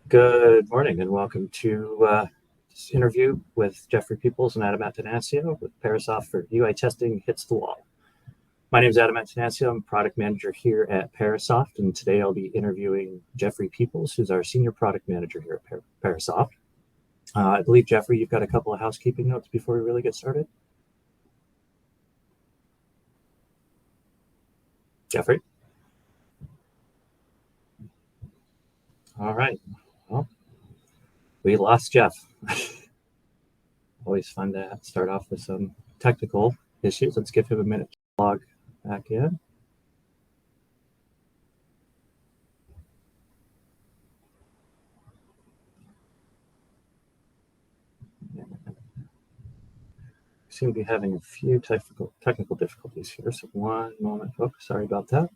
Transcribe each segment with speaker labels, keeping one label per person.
Speaker 1: Good morning and welcome to this interview with Jeffrey Peoples and Adam Antanasio with Parasoft for UI testing hits the wall. My name is Adam Antanasio. I'm product manager here at Parasoft, and today I'll be interviewing Jeffrey Peoples, who's our senior product manager here at Parasoft. I believe, Jeffrey, you've got a couple of housekeeping notes before we really get started. Jeffrey? All right. Well, we lost Jeff. Always fun to start off with some technical issues. Let's give him a minute to log back in. Seem to be having a few technical difficulties here. So one moment, folks. Sorry about that.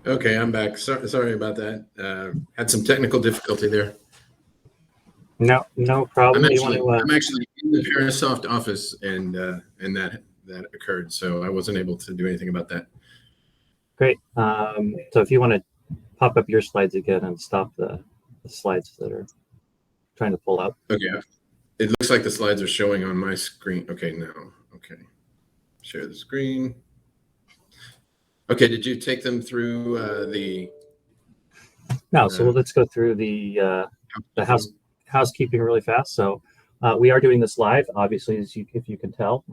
Speaker 2: Okay, I'm back. Sorry about that. Had some technical difficulty there.
Speaker 1: No problem.
Speaker 2: I'm actually in the Parasoft office, and that occurred, so I wasn't able to do anything about that.
Speaker 1: Great. So if you want to pop up your slides again and stop the slides that are trying to pull up.
Speaker 2: Okay. It looks like the slides are showing on my screen. Okay, now. Okay. Share the screen. Okay, did you take them through the...
Speaker 1: No, so let's go through the housekeeping really fast. So we are doing this live, obviously, if you can tell.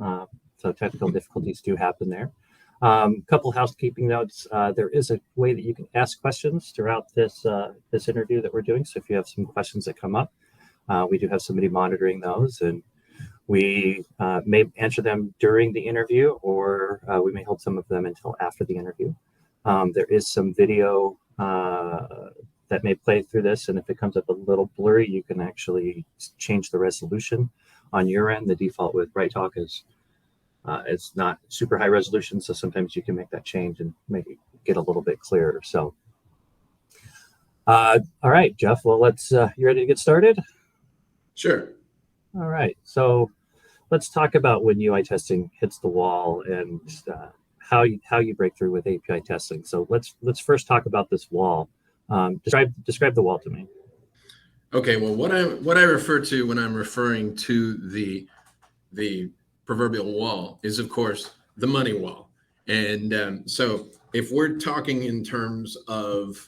Speaker 1: So technical difficulties do happen there. Couple housekeeping notes. There is a way that you can ask questions throughout this interview that we're doing. So if you have some questions that come up, we do have somebody monitoring those, and we may answer them during the interview, or we may hold some of them until after the interview. There is some video that may play through this, and if it comes up a little blurry, you can actually change the resolution on your end. The default with BrightTalk is it's not super high resolution, so sometimes you can make that change and make it get a little bit clearer. So, all right, Jeff. Well, you ready to get started?
Speaker 2: Sure.
Speaker 1: All right. So let's talk about when UI testing hits the wall and how you break through with API testing. So let's first talk about this wall. Describe the wall to me.
Speaker 2: Okay. Well, what I refer to when I'm referring to the proverbial wall is, of course, the money wall. And so if we're talking in terms of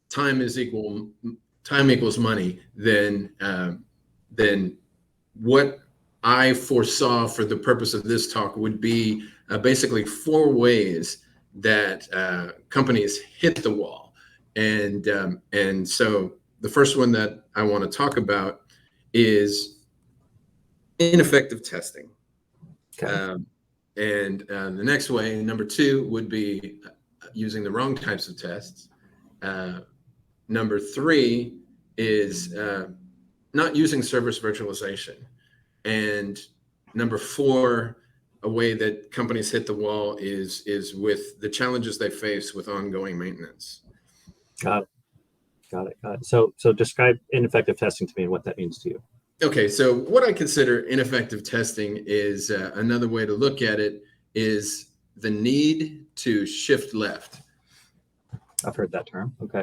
Speaker 2: time equals money, then what I foresaw for the purpose of this talk would be basically 4 ways that companies hit the wall. And so the first one that I want to talk about is ineffective testing.
Speaker 1: Okay.
Speaker 2: And the next way, number 2, would be using the wrong types of tests. Number 3 is not using service virtualization. And number 4, a way that companies hit the wall is with the challenges they face with ongoing maintenance.
Speaker 1: Got it. So describe ineffective testing to me and what that means to you.
Speaker 2: Okay, so what I consider ineffective testing is another way to look at it is the need to shift left.
Speaker 1: I've heard that term. Okay.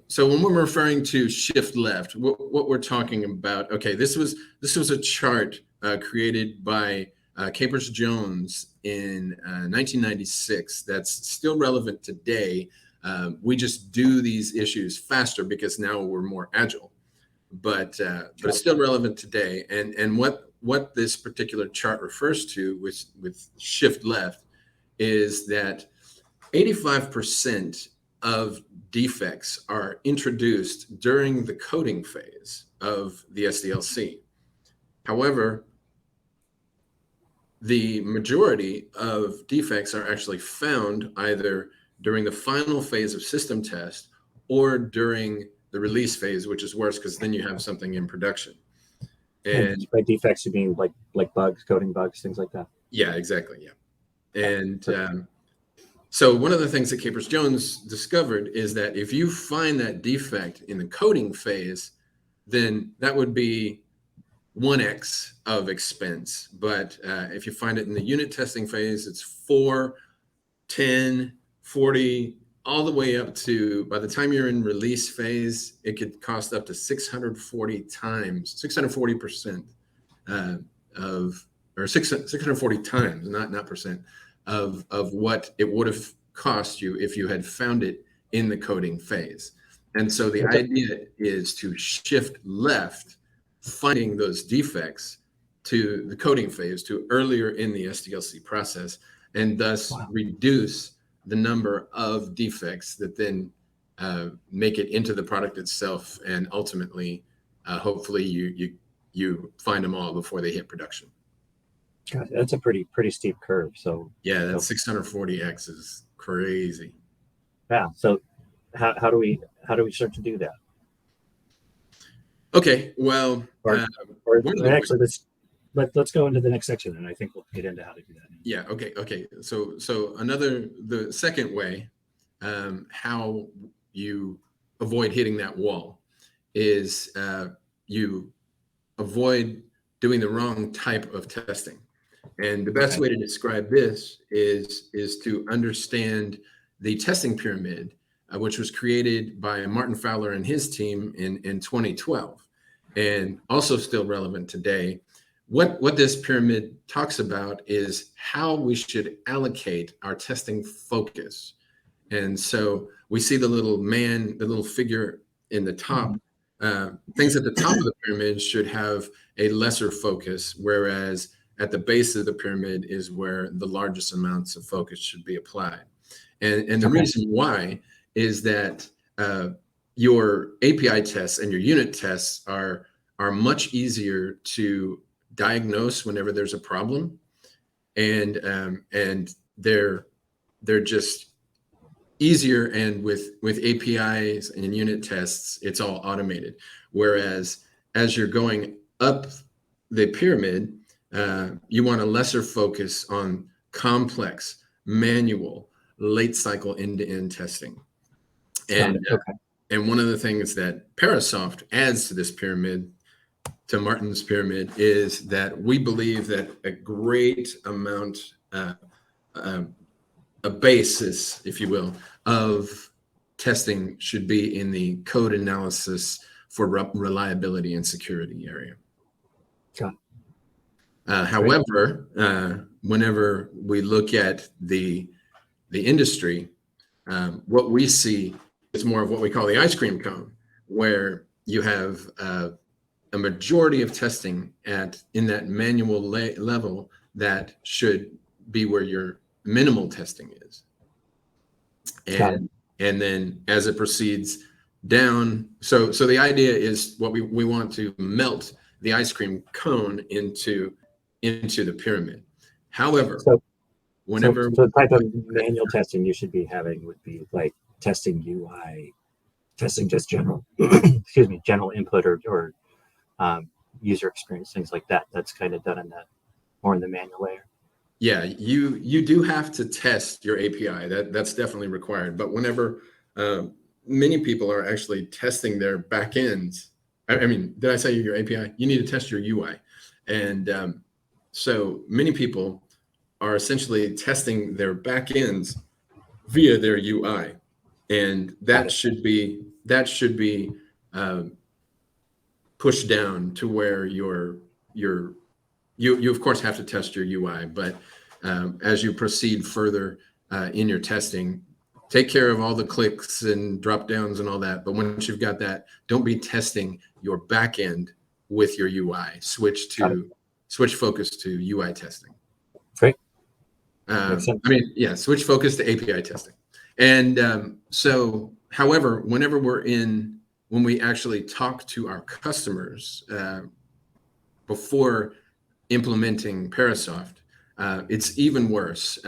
Speaker 2: So when we're referring to shift left, what we're talking about, okay, this was a chart created by Capers-Jones in 1996 that's still relevant today. We just do these issues faster because now we're more agile, but it's still relevant today. And what this particular chart refers to with shift left is that 85% of defects are introduced during the coding phase of the SDLC. However, the majority of defects are actually found either during the final phase of system test or during the release phase, which is worse because then you have something in production.
Speaker 1: And by defects, you mean like bugs, coding bugs, things like that?
Speaker 2: Yeah, exactly. Yeah. And so one of the things that Capers-Jones discovered is that if you find that defect in the coding phase, then that would be 1x of expense. But if you find it in the unit testing phase, it's 4, 10, 40, all the way up to, by the time you're in release phase, it could cost up to 640 times, 640% or 640 times, not percent, of what it would have cost you if you had found it in the coding phase. And so the idea is to shift left, finding those defects to the coding phase, to earlier in the SDLC process, and thus reduce the number of defects that then make it into the product itself, and ultimately, hopefully, you find them all before they hit production.
Speaker 1: God, that's a pretty steep curve. So
Speaker 2: yeah, that 640x is crazy.
Speaker 1: Yeah. So how do we start to do that?
Speaker 2: Okay. Well,
Speaker 1: actually, let's go into the next section, and I think we'll get into how to do that.
Speaker 2: Yeah. Okay. So the second way, how you avoid hitting that wall, is you avoid doing the wrong type of testing. And the best way to describe this is to understand the testing pyramid, which was created by Martin Fowler and his team in 2012, and also still relevant today. What this pyramid talks about is how we should allocate our testing focus. And so we see the little figure in the top. Things at the top of the pyramid should have a lesser focus, whereas at the base of the pyramid is where the largest amounts of focus should be applied. And the reason why is that your API tests and your unit tests are much easier to diagnose whenever there's a problem, and they're just easier. And with APIs and unit tests, it's all automated. Whereas as you're going up the pyramid, you want a lesser focus on complex, manual, late cycle end-to-end testing. And and one of the things that Parasoft adds to this pyramid, to Martin's pyramid, is that we believe that a great amount, a basis, if you will, of testing should be in the code analysis for reliability and security area. However, whenever we look at the industry, what we see is more of what we call the ice cream cone, where you have a majority of testing in that manual level that should be where your minimal testing is. And then as it proceeds down, so the idea is what we want to melt the ice cream cone into the pyramid. However, whenever
Speaker 1: the type of manual testing you should be having would be like testing UI, testing just general general input or user experience, things like that. That's kind of done more in the manual layer.
Speaker 2: Yeah, you do have to test your API. That's definitely required. But whenever many people are actually testing their backends, I mean, did I say your API? You need to test your UI. And so many people are essentially testing their backends via their UI, and that should be pushed down to where you of course have to test your UI, but as you proceed further in your testing, take care of all the clicks and drop downs and all that. But once you've got that, don't be testing your backend with your UI. Switch focus to UI testing.
Speaker 1: Great.
Speaker 2: Switch focus to API testing. And so, however, when we actually talk to our customers before implementing Parasoft, it's even worse.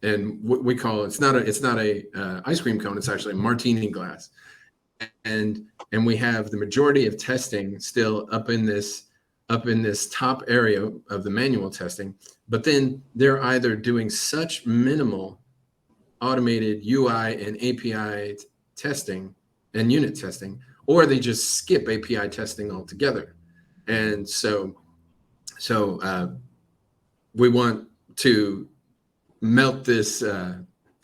Speaker 2: And what we call it's not a ice cream cone. It's actually a martini glass, and we have the majority of testing still up in this top area of the manual testing. But then they're either doing such minimal automated UI and API testing and unit testing, or they just skip API testing altogether. And so we want to melt this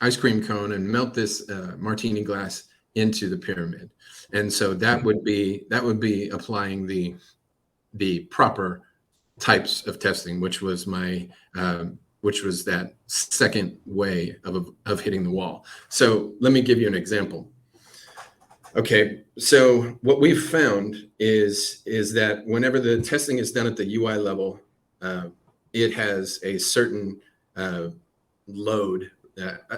Speaker 2: ice cream cone and melt this martini glass into the pyramid. And so that would be applying the proper types of testing, which was that second way of hitting the wall. So let me give you an example. Okay, so what we've found is that whenever the testing is done at the UI level, it has a certain load,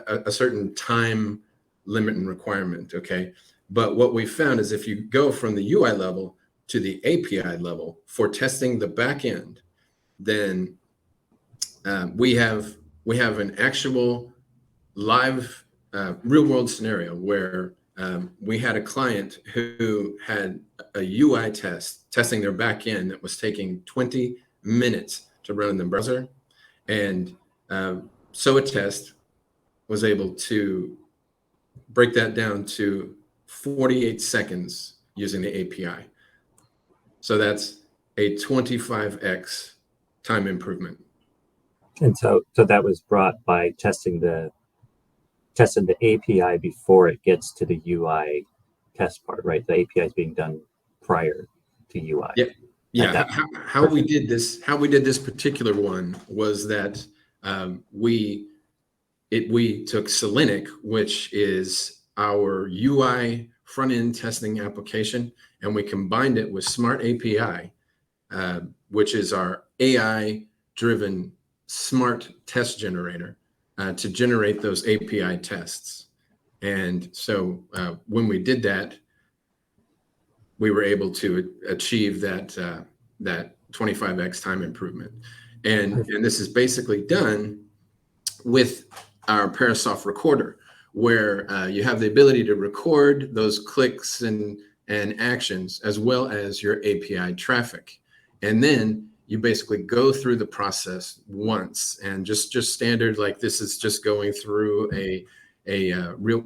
Speaker 2: a certain time limit and requirement. Okay, but what we found is if you go from the UI level to the API level for testing the backend, then we have an actual live real world scenario where we had a client who had a UI test testing their backend that was taking 20 minutes to run in the browser, and so a test was able to break that down to 48 seconds using the API. So that's a 25x time improvement.
Speaker 1: And so that was brought by testing the API before it gets to the UI test part, right? The API is being done prior to UI.
Speaker 2: Yeah, yeah. How we did this particular one was that we took Selenic, which is our UI front end testing application, and we combined it with Smart API, which is our AI driven smart test generator. To generate those API tests. And so when we did that, we were able to achieve that 25x time improvement. And this is basically done with our Parasoft Recorder, where you have the ability to record those clicks and actions as well as your API traffic. And then you basically go through the process once, and just standard, like this is just going through a real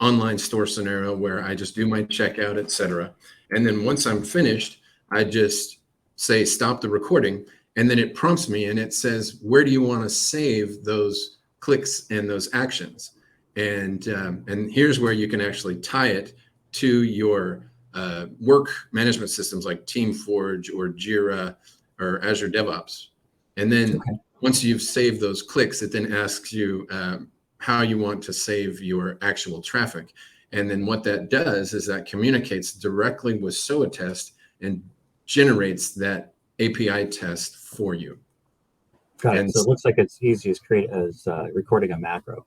Speaker 2: online store scenario where I just do my checkout, etc. And then once I'm finished, I just say stop the recording, and then it prompts me and it says, where do you want to save those clicks and those actions? And here's where you can actually tie it to your work management systems like TeamForge or Jira or Azure DevOps. And then once you've saved those clicks, it then asks you how you want to save your actual traffic. And then what that does is that communicates directly with SOA test and generates that API test for you.
Speaker 1: Got it. So it looks like it's easy as recording a macro.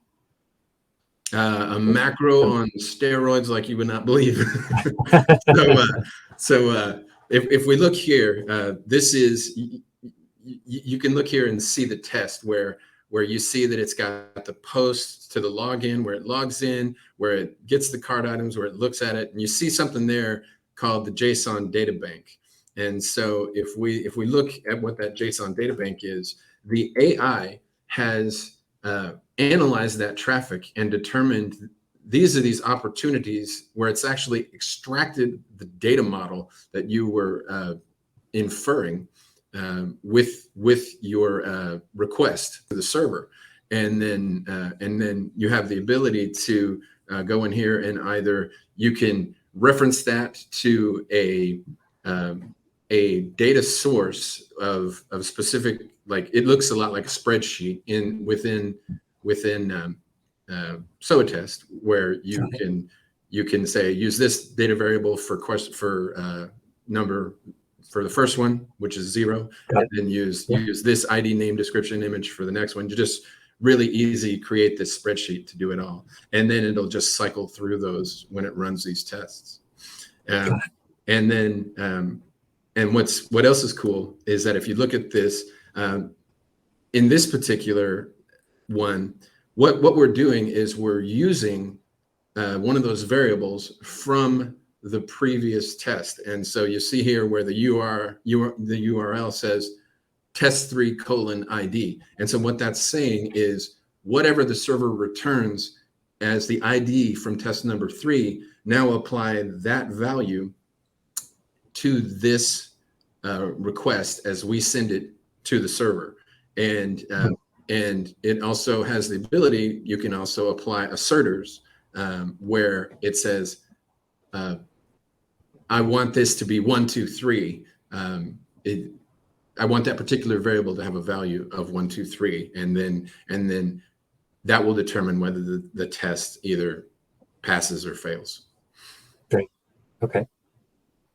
Speaker 2: A macro on steroids like you would not believe. So if we look here, this is, you can look here and see the test where you see that it's got the post to the login, where it logs in, where it gets the card items, where it looks at it, and you see something there called the JSON data bank. And so if we look at what that JSON data bank is, the AI has analyzed that traffic and determined these are these opportunities where it's actually extracted the data model that you were inferring with your request to the server, and then you have the ability to go in here and either you can reference that to a data source of specific, like it looks a lot like a spreadsheet within SOA test, where you can say use this data variable for number for the first one, which is 0, and then use this ID, name, description, image for the next one. You just really easy create this spreadsheet to do it all, and then it'll just cycle through those when it runs these tests. And then and what else is cool is that if you look at this in this particular one, what we're doing is we're using one of those variables from the previous test. And so you see here where the URL says test3:ID. And so what that's saying is whatever the server returns as the ID from test number 3, now apply that value to this request as we send it to the server. And it also has the ability, you can also apply asserters where it says, I want this to be 1, 2, 3. I want that particular variable to have a value of 1, 2, 3, and then that will determine whether the test either passes or fails.
Speaker 1: Great. Okay.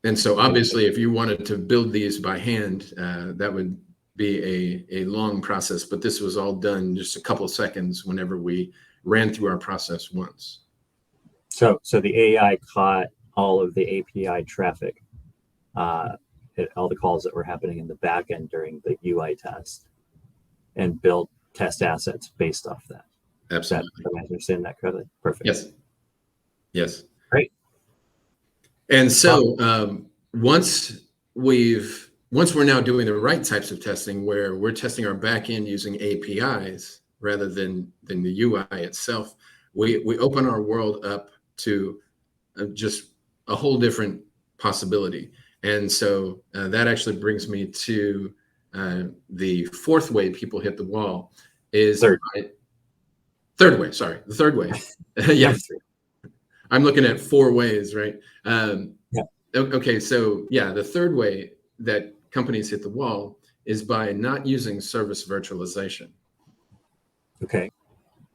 Speaker 2: And so obviously, if you wanted to build these by hand, that would be a long process, but this was all done just a couple of seconds whenever we ran through our process once.
Speaker 1: So the AI caught all of the API traffic, all the calls that were happening in the backend during the UI test, and built test assets based off that.
Speaker 2: Absolutely.
Speaker 1: Am I understanding that correctly? Perfect.
Speaker 2: Yes. Yes.
Speaker 1: Great.
Speaker 2: And so once we're now doing the right types of testing, where we're testing our backend using APIs rather than the UI itself, we open our world up to just a whole different possibility. And so that actually brings me to the fourth way people hit the wall is the third way. Yeah. I'm looking at 4 ways, right? Okay, so yeah, the third way that companies hit the wall is by not using service virtualization.
Speaker 1: Okay.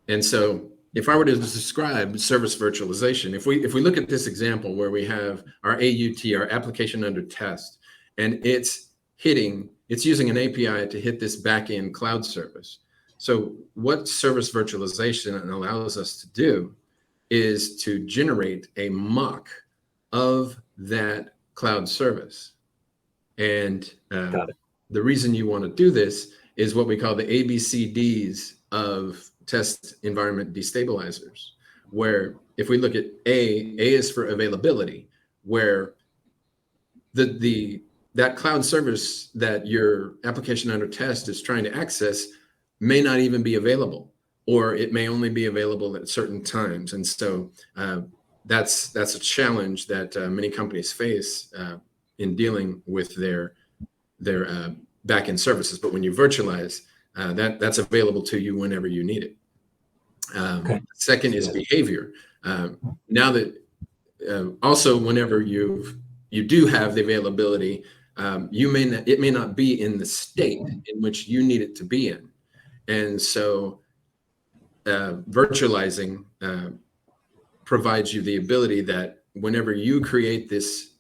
Speaker 2: And so if I were to describe service virtualization, if we look at this example where we have our AUT, our application under test, and it's using an API to hit this backend cloud service. So what service virtualization allows us to do is to generate a mock of that cloud service. And the reason you want to do this is what we call the ABCDs of test environment destabilizers, where if we look at A is for availability, where that cloud service that your application under test is trying to access may not even be available, or it may only be available at certain times. And so that's a challenge that many companies face in dealing with their backend services. But when you virtualize, that's available to you whenever you need it. Second is behavior. Now that also whenever you do have the availability, it may not be in the state in which you need it to be in. And so virtualizing provides you the ability that whenever you create this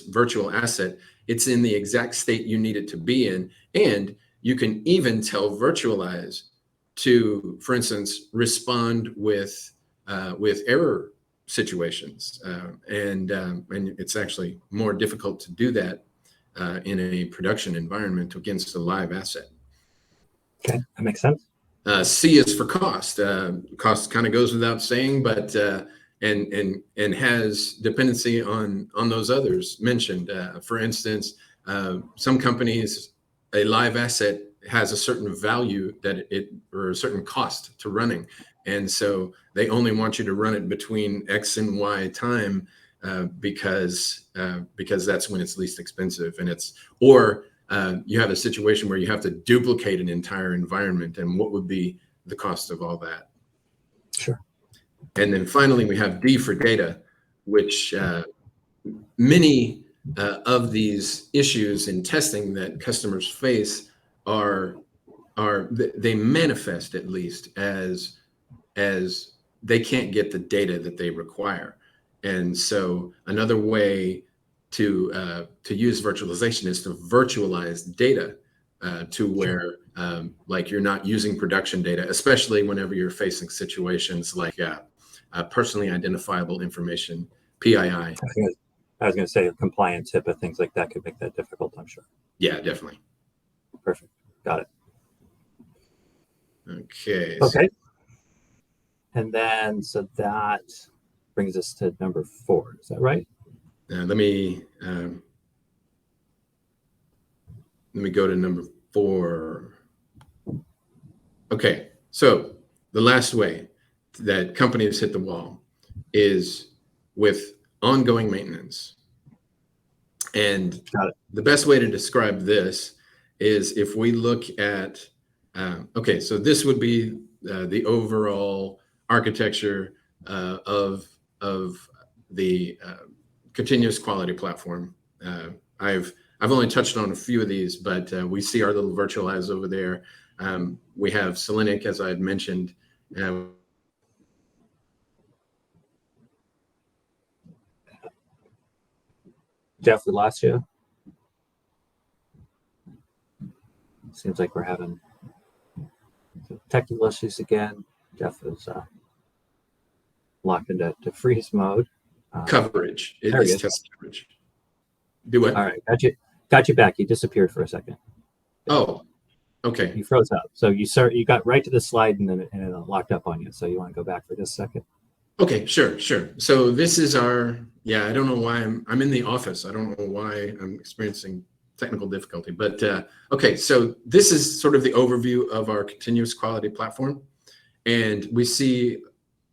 Speaker 2: virtual asset, it's in the exact state you need it to be in. And you can even tell virtualize to, for instance, respond with error situations. And it's actually more difficult to do that in a production environment against a live asset.
Speaker 1: Okay, that makes sense.
Speaker 2: C is for cost. Cost kind of goes without saying, but and has dependency on those others mentioned. For instance, some companies, a live asset has a certain value or a certain cost to running, and so they only want you to run it between X and Y time because that's when it's least expensive, or you have a situation where you have to duplicate an entire environment, and what would be the cost of all that?
Speaker 1: Sure.
Speaker 2: And then finally, we have D for data, which many of these issues in testing that customers face they manifest at least as they can't get the data that they require. And so another way to use virtualization is to virtualize data to where like you're not using production data, especially whenever you're facing situations like personally identifiable information, PII.
Speaker 1: I was going to say compliance, HIPAA, things like that could make that difficult, I'm sure.
Speaker 2: Yeah, definitely.
Speaker 1: Perfect. Got it.
Speaker 2: Okay.
Speaker 1: Okay. And then, so that brings us to number 4. Is that right?
Speaker 2: Let me go to number 4. Okay. So the last way that companies hit the wall is with ongoing maintenance. And
Speaker 1: Got it.
Speaker 2: the best way to describe this is if we look at, okay, so this would be the overall architecture of the continuous quality platform. I've only touched on a few of these, but we see our little virtualize over there. We have Selenic, as I had mentioned.
Speaker 1: Jeff, we lost you. Seems like we're having technical issues again. Jeff is locked into freeze mode.
Speaker 2: Coverage. It
Speaker 1: there he
Speaker 2: is
Speaker 1: is.
Speaker 2: test coverage. Do what?
Speaker 1: All right, got you back. You disappeared for a second.
Speaker 2: Oh, okay.
Speaker 1: You froze up. So you got right to the slide and then it locked up on you. So you want to go back for just a second?
Speaker 2: Okay, sure. So this is our, I don't know why I'm in the office. I don't know why I'm experiencing technical difficulty, but okay. So this is sort of the overview of our continuous quality platform. And we see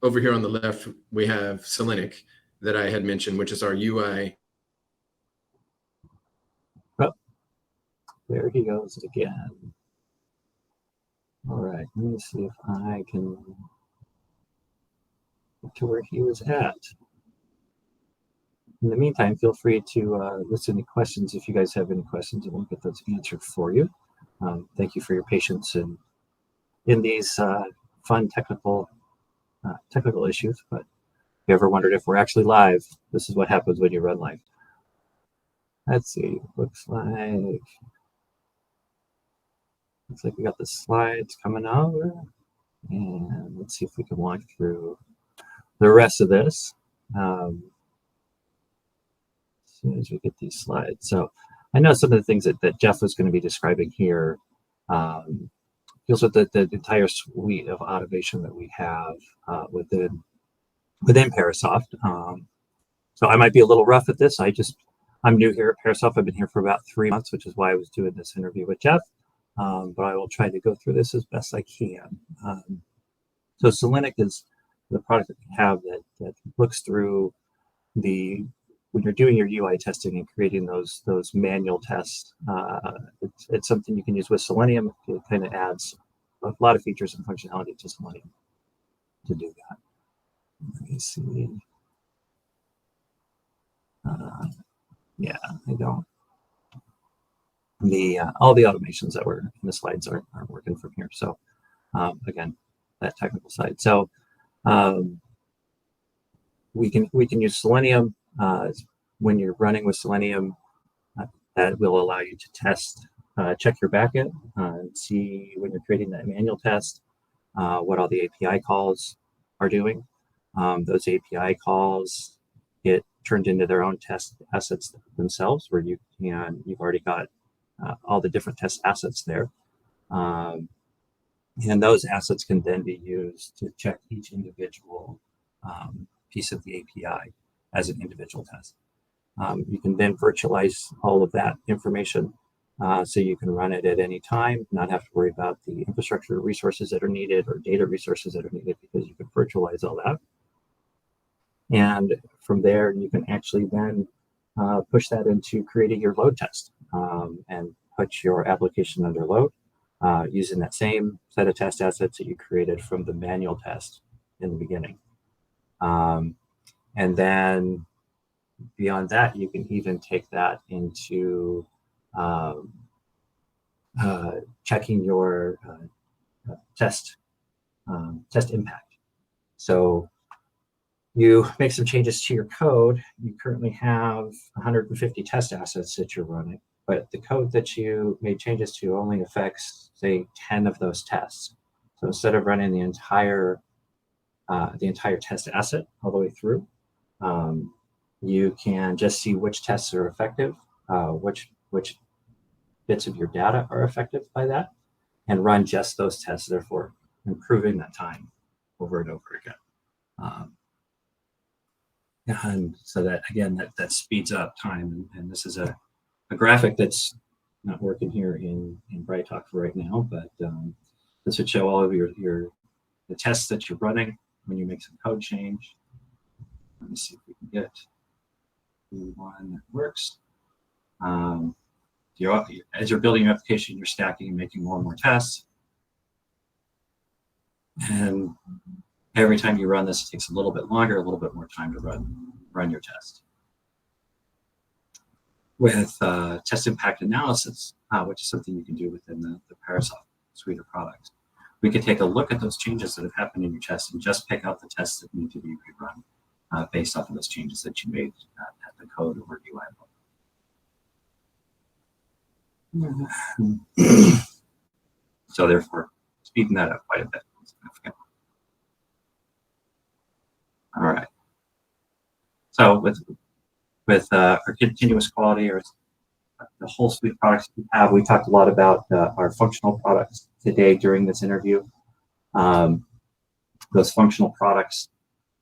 Speaker 2: over here on the left, we have Selenic that I had mentioned, which is our UI.
Speaker 1: Oh, there he goes again. All right, let me see if I can get to where he was at. In the meantime, feel free to list any questions if you guys have any questions, and we'll get those answered for you. Thank you for your patience in these fun technical issues. But if you ever wondered if we're actually live, this is what happens when you run live. Let's see. Looks like we got the slides coming over, and let's see if we can walk through the rest of this. As soon as we get these slides. So I know some of the things that Jeff was going to be describing here deals with the entire suite of automation that we have within Parasoft. So I might be a little rough at this. I'm new here at Parasoft. I've been here for about 3 months, which is why I was doing this interview with Jeff. But I will try to go through this as best I can. So Selenic is the product that we have that looks through when you're doing your UI testing and creating those manual tests. It's something you can use with Selenium. It kind of adds a lot of features and functionality to Selenium to do that. Let me see. I don't. All the automations that were in the slides aren't working from here. So again, that technical side. So we can use Selenium when you're running with Selenium. That will allow you to test, check your backend, and see when you're creating that manual test what all the API calls are doing. Those API calls get turned into their own test assets themselves, where you've already got all the different test assets there. And those assets can then be used to check each individual piece of the API as an individual test. You can then virtualize all of that information so you can run it at any time, not have to worry about the infrastructure resources that are needed or data resources that are needed, because you can virtualize all that. And from there, you can actually then push that into creating your load test and put your application under load using that same set of test assets that you created from the manual test in the beginning. And then beyond that, you can even take that into checking your test impact. So you make some changes to your code. You currently have 150 test assets that you're running, but the code that you made changes to only affects, say, 10 of those tests. So instead of running the entire test asset all the way through, you can just see which tests are effective, which bits of your data are affected by that, and run just those tests, therefore improving that time over and over again. And so that, again, that speeds up time. And this is a graphic that's not working here in BrightTalk for right now, but this would show all of the tests that you're running when you make some code change. Let me see if we can get one that works. As you're building your application, you're stacking and making more and more tests. And every time you run this, it takes a little bit longer, a little bit more time to run your test. With test impact analysis, which is something you can do within the Parasoft suite of products, we could take a look at those changes that have happened in your test and just pick out the tests that need to be rerun based off of those changes that you made at the code or UI level. So therefore, speeding that up quite a bit. All right. So with our continuous quality or the whole suite of products we have, we talked a lot about our functional products today during this interview. Those functional products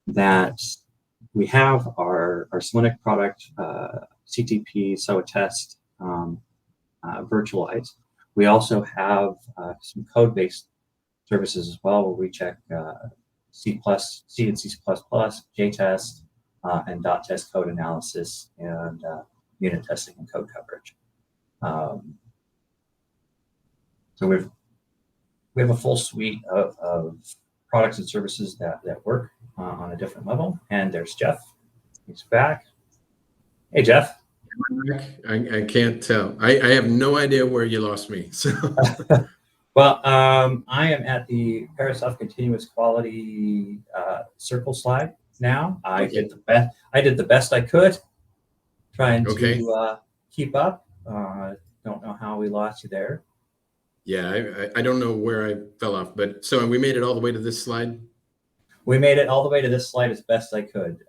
Speaker 1: that we have are our Selenic product, CTP, SOA test, Virtualize. We also have some code-based services as well, where we check C and C++, JTest, and dot test code analysis and unit testing and code coverage. So we have a full suite of products and services that work on a different level. And there's Jeff. He's back. Hey, Jeff.
Speaker 2: I can't tell. I have no idea where you lost me. So.
Speaker 1: Well, I am at the Parasoft continuous quality circle slide now. I did the best I could, trying to keep up. Don't know how we lost you there.
Speaker 2: Yeah, I don't know where I fell off, but so we made it all the way to this slide.
Speaker 1: We made it all the way to this slide as best I could.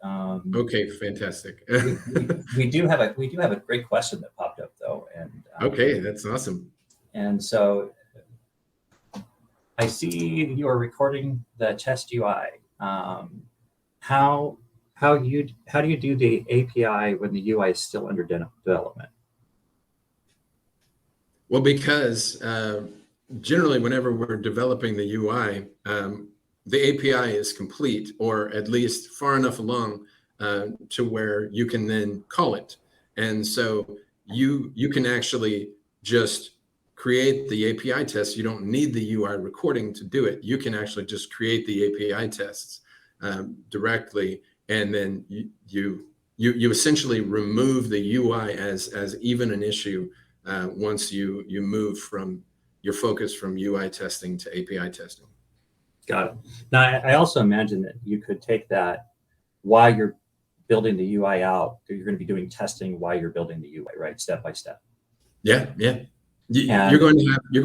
Speaker 2: Okay, fantastic.
Speaker 1: we do have a great question that popped up though, and
Speaker 2: okay, that's awesome.
Speaker 1: And so I see you are recording the test UI. How do you do the API when the UI is still under development?
Speaker 2: Well, because generally whenever we're developing the UI, the API is complete, or at least far enough along to where you can then call it. And so you can actually just create the API tests. You don't need the UI recording to do it. You can actually just create the API tests directly, and then you essentially remove the UI as even an issue once you move from your focus from UI testing to API testing.
Speaker 1: Got it. Now, I also imagine that you could take that while you're building the UI out. You're going to be doing testing while you're building the UI, right? Step by step.
Speaker 2: Yeah. You're going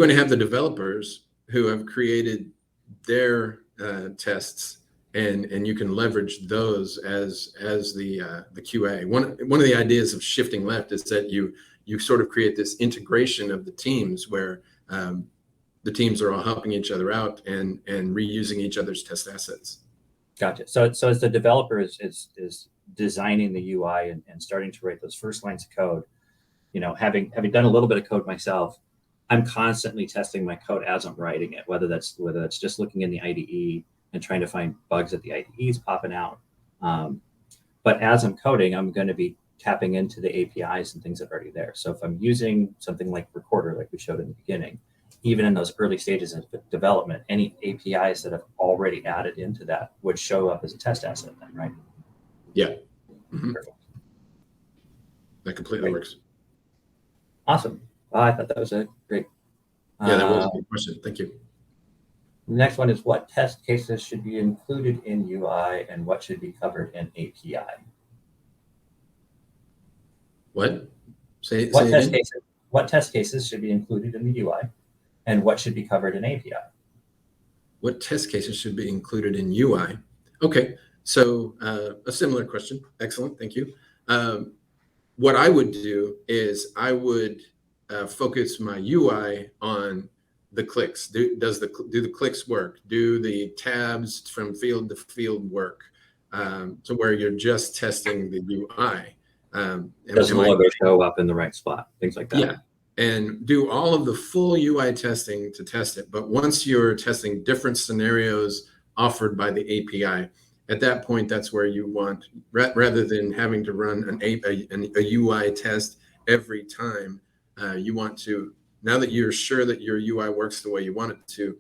Speaker 2: to have the developers who have created their tests, and you can leverage those as the QA. One of the ideas of shifting left is that you sort of create this integration of the teams where the teams are all helping each other out and reusing each other's test assets.
Speaker 1: Gotcha. So as the developer is designing the UI and starting to write those first lines of code, having done a little bit of code myself, I'm constantly testing my code as I'm writing it, whether that's just looking in the IDE and trying to find bugs that the IDE is popping out. But as I'm coding, I'm going to be tapping into the APIs and things that are already there. So if I'm using something like Recorder, like we showed in the beginning, even in those early stages of development, any APIs that have already added into that would show up as a test asset then, right?
Speaker 2: Yeah. Mm-hmm. Perfect. That completely works.
Speaker 1: Awesome. I thought that was a great.
Speaker 2: Yeah, that was a good question. Thank you.
Speaker 1: The next one is, what test cases should be included in UI and what should be covered in API?
Speaker 2: What?
Speaker 1: What test cases should be included in the UI and what should be covered in API?
Speaker 2: What test cases should be included in UI? Okay, so a similar question. Excellent, thank you. What I would do is I would focus my UI on the clicks. Do the clicks work? Do the tabs from field to field work? So where you're just testing the UI.
Speaker 1: Does the logo show up in the right spot? Things like that.
Speaker 2: Yeah, and do all of the full UI testing to test it. But once you're testing different scenarios offered by the API, at that point, that's where you want, rather than having to run a UI test every time you want to, now that you're sure that your UI works the way you want it to,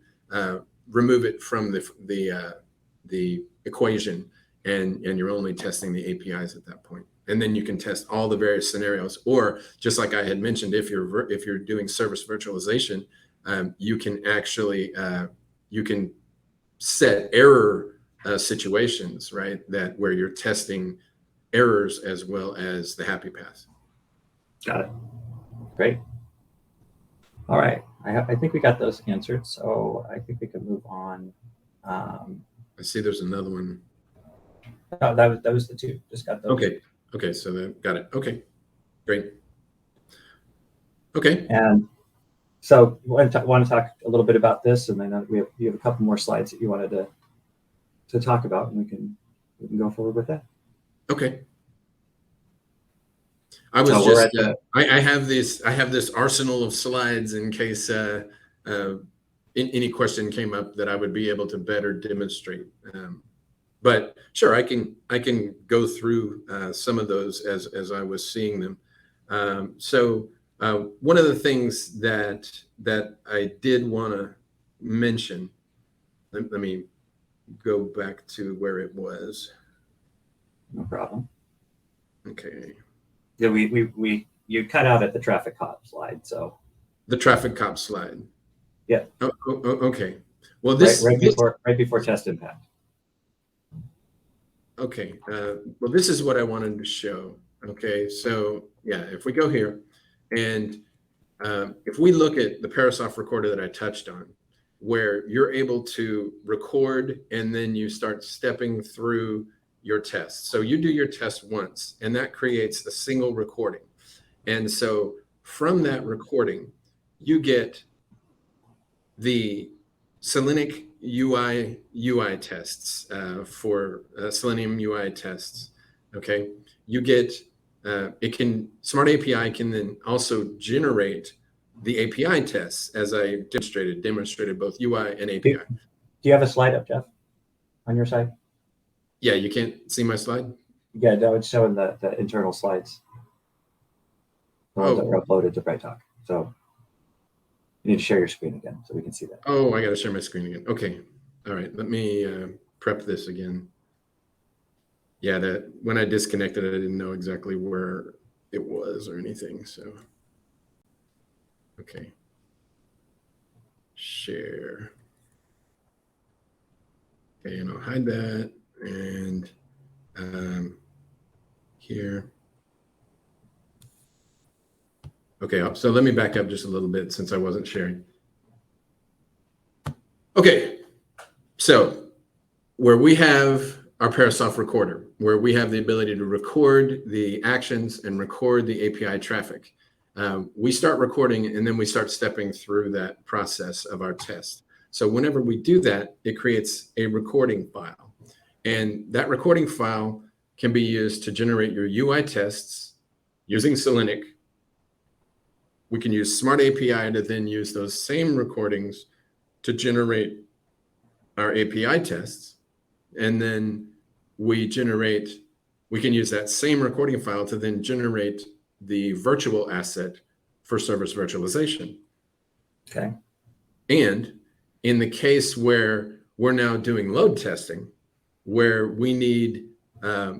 Speaker 2: remove it from the equation, and you're only testing the APIs at that point. And then you can test all the various scenarios. Or just like I had mentioned, if you're doing service virtualization, you can actually you can set error situations, right? That where you're testing errors as well as the happy path.
Speaker 1: Got it. Great. All right. I think we got those answered. So I think we can move on.
Speaker 2: I see there's another one.
Speaker 1: No, that was the two. Just got those.
Speaker 2: Okay. Okay. So got it. Okay. Great. Okay.
Speaker 1: And so want to talk a little bit about this, and then you have a couple more slides that you wanted to talk about, and we can go forward with that.
Speaker 2: Okay. I was just I have this arsenal of slides in case any question came up that I would be able to better demonstrate. But sure, I can go through some of those as I was seeing them. So one of the things that I did want to mention, let me go back to where it was.
Speaker 1: No problem.
Speaker 2: Okay.
Speaker 1: Yeah, you cut out at the traffic cop slide, so.
Speaker 2: The traffic cop slide.
Speaker 1: Yeah.
Speaker 2: Oh, okay. Well, this
Speaker 1: right before test impact.
Speaker 2: Okay. Well, this is what I wanted to show. Okay. So yeah, if we go here, and if we look at the Parasoft Recorder that I touched on, where you're able to record and then you start stepping through your test. So you do your test once, and that creates a single recording. And so from that recording, you get the Selenium UI tests for Selenium UI tests. Okay, you get Smart API can then also generate the API tests, as I demonstrated both UI and API.
Speaker 1: Do you have a slide up, Jeff, on your side?
Speaker 2: Yeah, you can't see my slide?
Speaker 1: Yeah, no, it's showing the internal slides. The ones that were uploaded to BrightTalk. So you need to share your screen again so we can see that.
Speaker 2: Oh, I got to share my screen again. Okay. All right. Let me prep this again. Yeah, that when I disconnected, I didn't know exactly where it was or anything. So, okay. Share. Okay, and I'll hide that. And here. Okay, so let me back up just a little bit since I wasn't sharing. Okay, so where we have our Parasoft Recorder, where we have the ability to record the actions and record the API traffic, we start recording and then we start stepping through that process of our test. So whenever we do that, it creates a recording file. And that recording file can be used to generate your UI tests using Selenium. We can use Smart API to then use those same recordings to generate our API tests. And then we can use that same recording file to then generate the virtual asset for service virtualization.
Speaker 1: Okay.
Speaker 2: And in the case where we're now doing load testing, where we need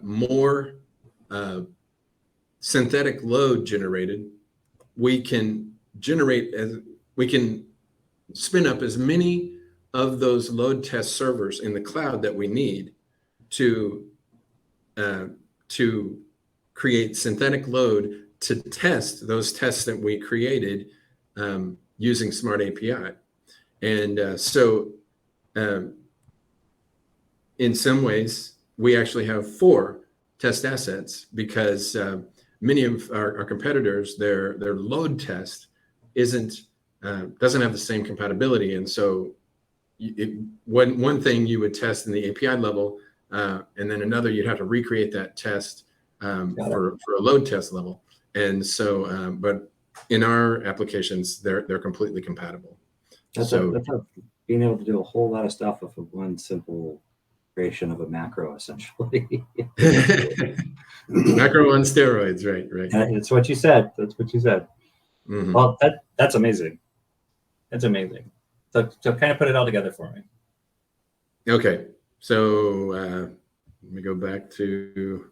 Speaker 2: more synthetic load generated, we can spin up as many of those load test servers in the cloud that we need to create synthetic load to test those tests that we created using Smart API. And so in some ways, we actually have 4 test assets because many of our competitors, their load test doesn't have the same compatibility. And so one thing you would test in the API level, and then another you'd have to recreate that test for a load test level. And so, but in our applications, they're completely compatible.
Speaker 1: That's being able to do a whole lot of stuff with one simple creation of a macro, essentially.
Speaker 2: Macro on steroids, right.
Speaker 1: It's what you said. That's what you said.
Speaker 2: Mm-hmm.
Speaker 1: Well, that's amazing. That's amazing. So kind of put it all together for me.
Speaker 2: Okay, so let me go back to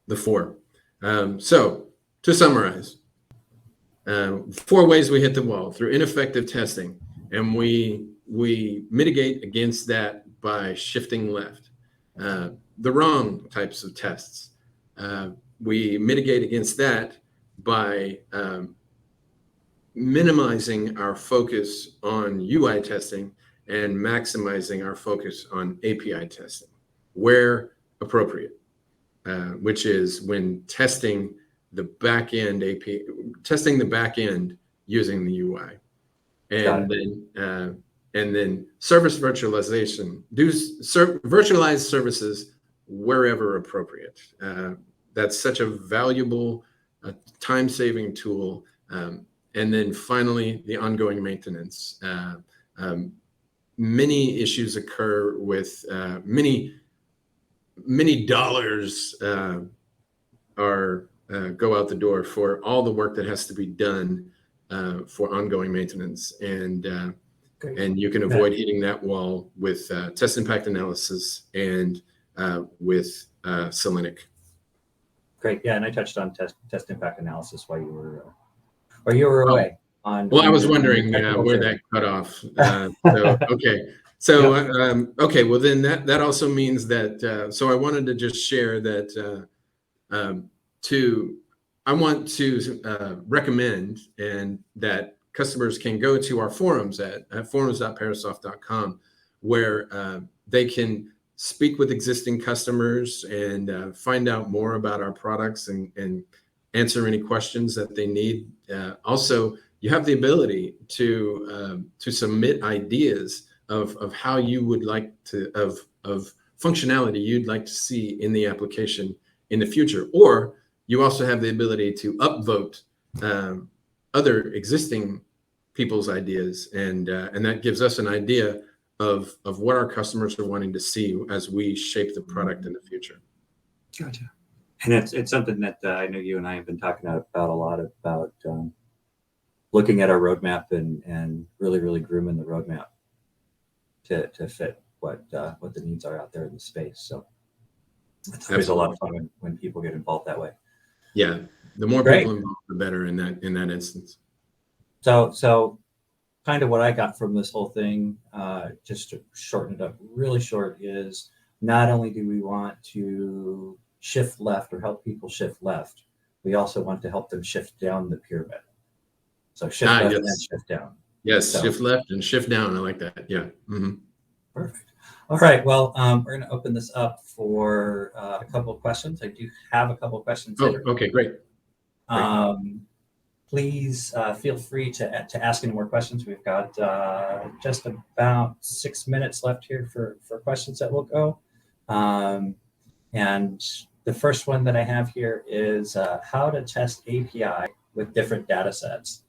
Speaker 2: the 4. So to summarize, 4 ways we hit the wall: through ineffective testing, and we mitigate against that by shifting left. The wrong types of tests, we mitigate against that by minimizing our focus on UI testing and maximizing our focus on API testing where appropriate, which is when testing the backend API, testing the backend using the UI, and then service virtualization. Virtualize services wherever appropriate. That's such a valuable, time-saving tool. And then finally, the ongoing maintenance. Many issues occur with many dollars go out the door for all the work that has to be done for ongoing maintenance, and you can avoid hitting that wall with test impact analysis and with Selenic.
Speaker 1: Great, yeah, and I touched on test impact analysis while you were away.
Speaker 2: Well, I was wondering where that cut off. Okay. Well, then that also means that. So I wanted to just share that. I want to recommend and that customers can go to our forums at forums.parasoft.com, where they can speak with existing customers and find out more about our products and answer any questions that they need. Also, you have the ability to submit ideas of how you would like to of functionality you'd like to see in the application in the future, or you also have the ability to upvote other existing people's ideas, and that gives us an idea of what our customers are wanting to see as we shape the product in the future.
Speaker 1: Gotcha. And it's something that I know you and I have been talking about a lot about looking at our roadmap and really grooming the roadmap to fit what the needs are out there in the space. So it's always a lot of fun when people get involved that way.
Speaker 2: Yeah, the more people involved, the better in that instance.
Speaker 1: So kind of what I got from this whole thing, just to shorten it up really short, is not only do we want to shift left or help people shift left, we also want to help them shift down the pyramid. So shift left and shift down.
Speaker 2: Yes, so, shift left and shift down. I like that. Yeah. Mm-hmm.
Speaker 1: Perfect. All right. Well, we're going to open this up for a couple of questions. I do have a couple of questions.
Speaker 2: Oh, okay, great.
Speaker 1: Please feel free to ask any more questions. We've got just about 6 minutes left here for questions that will go. And the first one that I have here is how to test API with different data sets.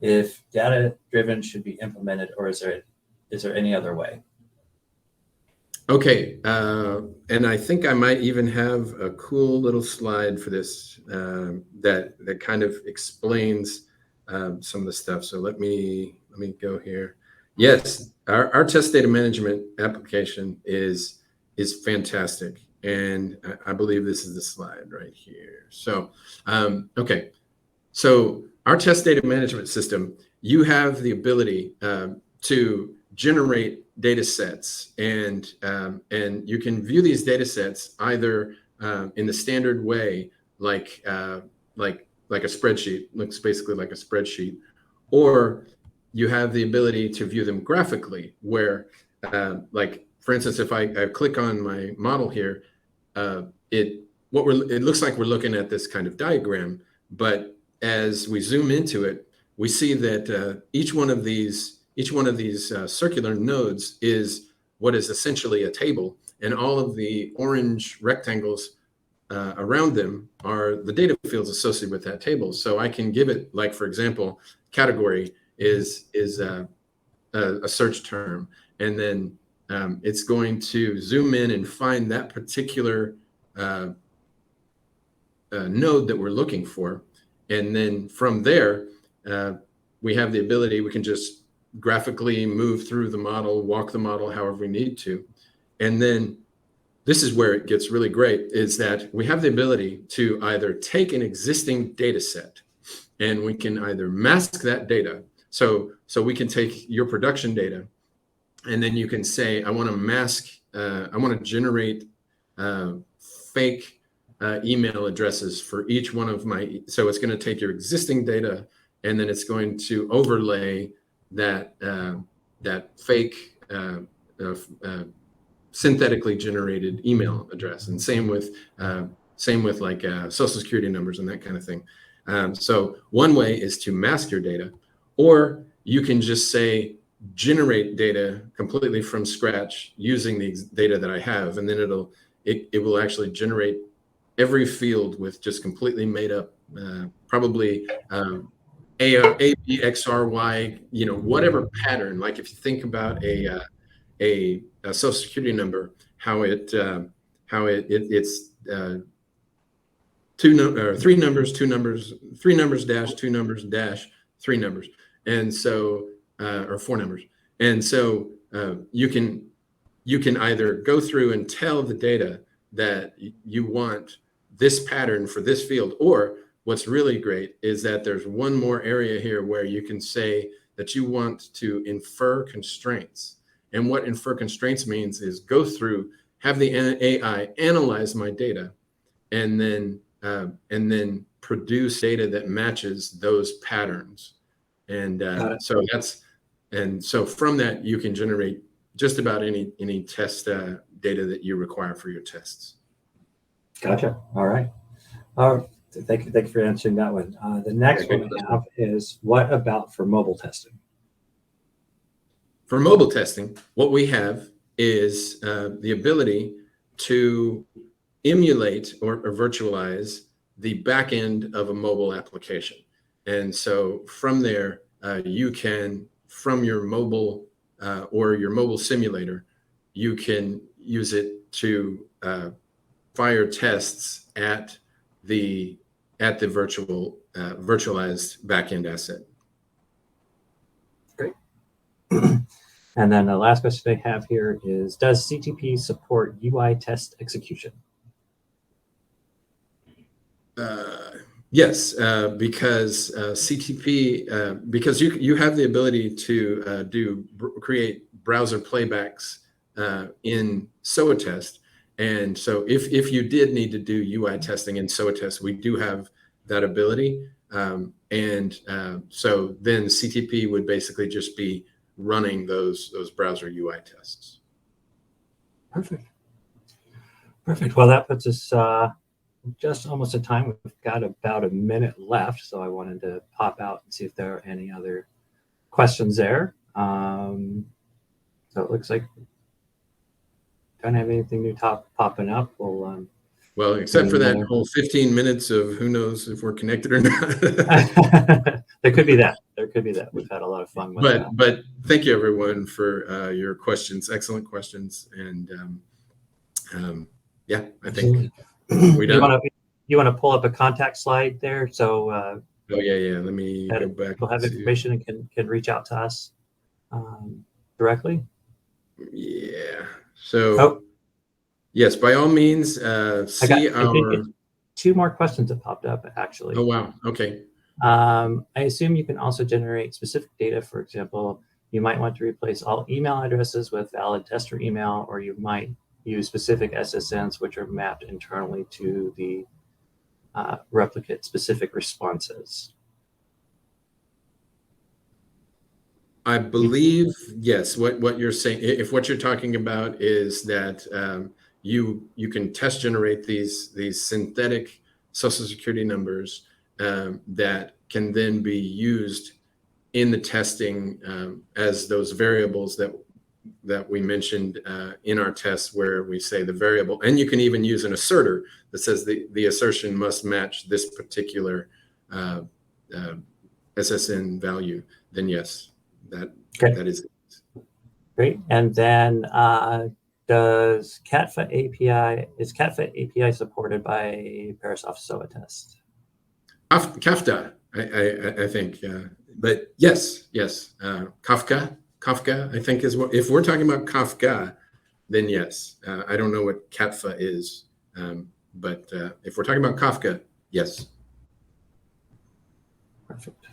Speaker 1: If data-driven should be implemented, or is there any other way?
Speaker 2: Okay, and I think I might even have a cool little slide for this that kind of explains some of the stuff. So let me go here. Yes, our test data management application is fantastic, and I believe this is the slide right here. So okay, so our test data management system, you have the ability to generate data sets, and you can view these data sets either in the standard way, like a spreadsheet, looks basically like a spreadsheet, or you have the ability to view them graphically, where like for instance, if I click on my model here, it looks like we're looking at this kind of diagram, but as we zoom into it, we see that each one of these circular nodes is what is essentially a table, and all of the orange rectangles around them are the data fields associated with that table. So I can give it, like for example, category is a search term, and then it's going to zoom in and find that particular node that we're looking for. And then from there, we have the ability, we can just graphically move through the model, walk the model however we need to. And then this is where it gets really great, is that we have the ability to either take an existing data set and we can either mask that data. So we can take your production data, and then you can say, I want to mask, I want to generate fake email addresses for each one of my, so it's going to take your existing data, and then it's going to overlay that fake synthetically generated email address, and same with like social security numbers and that kind of thing. So one way is to mask your data, or you can just say generate data completely from scratch using the data that I have, and then it will actually generate every field with just completely made up, probably A, B, X, R, Y, whatever pattern. Like if you think about a social security number, how it's three numbers, two numbers, three numbers dash, two numbers dash, three numbers, and so or four numbers, and so you can either go through and tell the data that you want this pattern for this field, or what's really great is that there's one more area here where you can say that you want to infer constraints. And what infer constraints means is go through, have the AI analyze my data, and then produce data that matches those patterns. And so from that you can generate just about any test data that you require for your tests.
Speaker 1: Gotcha. All right. Thank you for answering that one. The next one we have is, what about for mobile testing?
Speaker 2: For mobile testing, what we have is the ability to emulate or virtualize the backend of a mobile application. And so from there, you can, from your mobile or your mobile simulator, you can use it to fire tests at the virtualized backend asset.
Speaker 1: Great. And then the last question I have here is, does CTP support UI test execution?
Speaker 2: Yes, because CTP, because you have the ability to create browser playbacks in SOA test. And so if you did need to do UI testing in SOA test, we do have that ability. So then CTP would basically just be running those browser UI tests.
Speaker 1: Perfect. Well, that puts us just almost at time. We've got about a minute left, so I wanted to pop out and see if there are any other questions there. So it looks like don't have anything new popping up.
Speaker 2: Well, except for that whole 15 minutes of who knows if we're connected or not.
Speaker 1: There could be that. We've had a lot of fun with that.
Speaker 2: But thank you, everyone, for your questions. Excellent questions. And yeah, I think we done.
Speaker 1: You want to pull up a contact slide there? So
Speaker 2: oh yeah. Let me go back.
Speaker 1: We'll have information and can reach out to us directly.
Speaker 2: Yeah. So yes, by all means, see our.
Speaker 1: Two more questions that popped up actually.
Speaker 2: Oh wow. Okay.
Speaker 1: I assume you can also generate specific data. For example, you might want to replace all email addresses with valid tester email, or you might use specific SSNs which are mapped internally to the replicate specific responses.
Speaker 2: I believe, yes, what you're saying, if what you're talking about is that you can test generate these synthetic social security numbers that can then be used in the testing as those variables that we mentioned in our tests, where we say the variable, and you can even use an asserter that says the assertion must match this particular SSN value, then yes, that is it.
Speaker 1: Great. And then is Catfa API supported by Parasoft SOA test?
Speaker 2: Kafka, I think, but yes, Kafka, I think is what, if we're talking about Kafka, then yes. I don't know what Catfa is, but if we're talking about Kafka, yes.
Speaker 1: Perfect.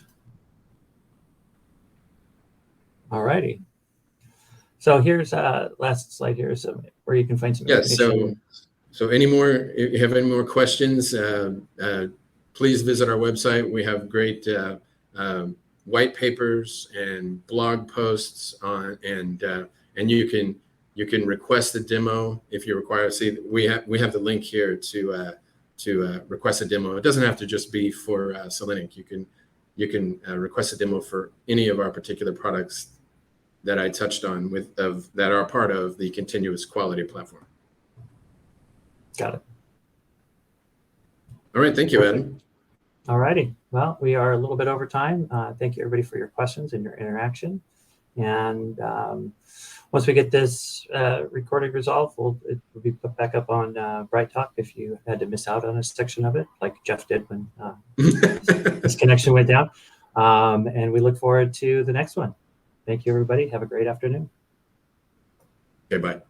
Speaker 1: All righty. So here's last slide here, so where you can find some information.
Speaker 2: So if you have any more questions, please visit our website. We have great white papers and blog posts on, and you can request a demo if you require. See, we have the link here to request a demo. It doesn't have to just be for Selenic. You can request a demo for any of our particular products that I touched on that are part of the continuous quality platform.
Speaker 1: Got it.
Speaker 2: All right, thank you, Perfect. Adam.
Speaker 1: All righty. Well, we are a little bit over time. Thank you, everybody, for your questions and your interaction. And once we get this recording resolved, it will be put back up on Bright Talk if you had to miss out on a section of it, like Jeff did when this connection went down. And we look forward to the next one. Thank you, everybody. Have a great afternoon.
Speaker 2: Okay, bye.